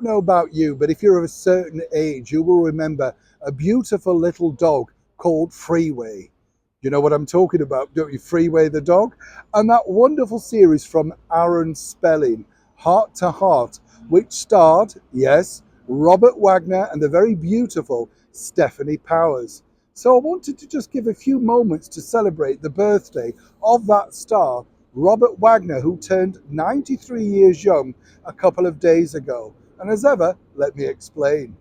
I don't know about you, but if you're of a certain age, you will remember a beautiful little dog called Freeway. You know what I'm talking about, don't you? Freeway the dog. And that wonderful series from Aaron Spelling, Heart to Heart, which starred, yes, Robert Wagner and the very beautiful Stephanie Powers. So I wanted to just give a few moments to celebrate the birthday of that star, Robert Wagner, who turned 93 years young a couple of days ago. And as ever, let me explain.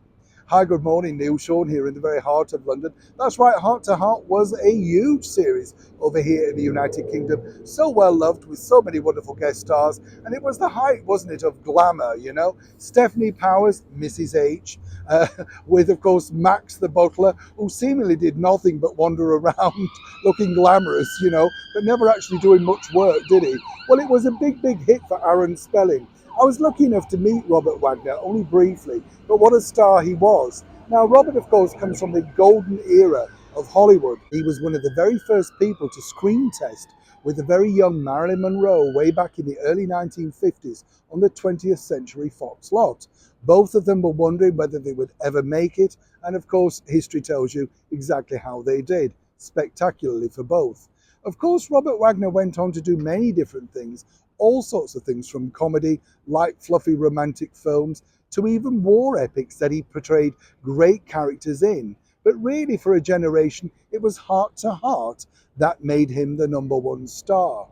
Hi, good morning, Neil Sean here in the very heart of London. That's right, Heart to Heart was a huge series over here in the United Kingdom. So well loved with so many wonderful guest stars. And it was the height, wasn't it, of glamour, you know? Stephanie Powers, Mrs. H, uh, with, of course, Max the butler, who seemingly did nothing but wander around looking glamorous, you know, but never actually doing much work, did he? Well, it was a big, big hit for Aaron Spelling. I was lucky enough to meet Robert Wagner only briefly, but what a star he was. Now, Robert, of course, comes from the golden era of Hollywood. He was one of the very first people to screen test with the very young Marilyn Monroe way back in the early 1950s on the 20th Century Fox lot. Both of them were wondering whether they would ever make it, and of course, history tells you exactly how they did, spectacularly for both. Of course, Robert Wagner went on to do many different things, all sorts of things from comedy, light, fluffy romantic films, to even war epics that he portrayed great characters in. But really, for a generation, it was Heart to Heart that made him the number one star.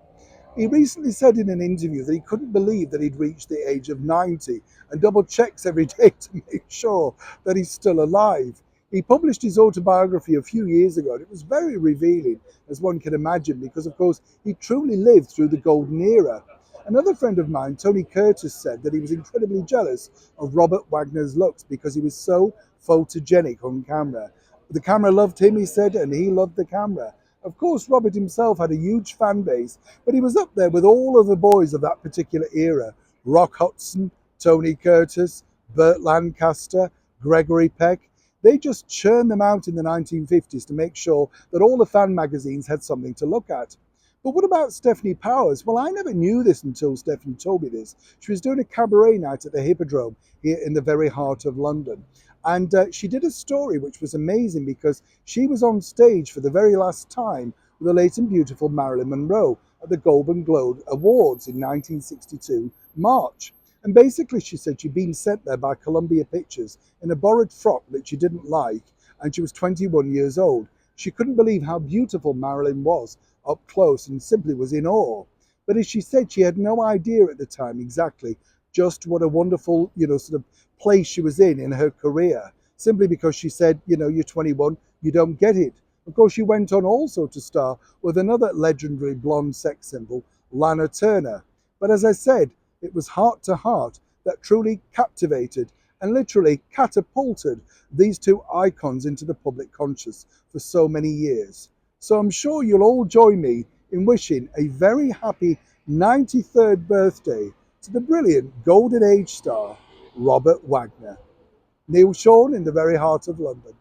He recently said in an interview that he couldn't believe that he'd reached the age of 90 and double checks every day to make sure that he's still alive. He published his autobiography a few years ago, and it was very revealing, as one can imagine, because, of course, he truly lived through the golden era. Another friend of mine, Tony Curtis, said that he was incredibly jealous of Robert Wagner's looks because he was so photogenic on camera. The camera loved him, he said, and he loved the camera. Of course, Robert himself had a huge fan base, but he was up there with all of the boys of that particular era: Rock Hudson, Tony Curtis, Burt Lancaster, Gregory Peck. They just churned them out in the 1950s to make sure that all the fan magazines had something to look at. But what about Stephanie Powers? Well, I never knew this until Stephanie told me this. She was doing a cabaret night at the Hippodrome here in the very heart of London. And she did a story which was amazing because she was on stage for the very last time with the late and beautiful Marilyn Monroe at the Golden Globe Awards in 1962, March. And basically, she said she'd been sent there by Columbia Pictures in a borrowed frock that she didn't like, and she was 21 years old. She couldn't believe how beautiful Marilyn was up close and simply was in awe. But as she said, she had no idea at the time exactly just what a wonderful, sort of place she was in her career, simply because she said, you're 21, you don't get it. Of course, she went on also to star with another legendary blonde sex symbol, Lana Turner. But as I said, it was Heart to Heart that truly captivated and literally catapulted these two icons into the public conscious for so many years. So I'm sure you'll all join me in wishing a very happy 93rd birthday to the brilliant Golden Age star, Robert Wagner. Neil Sean in the very heart of London.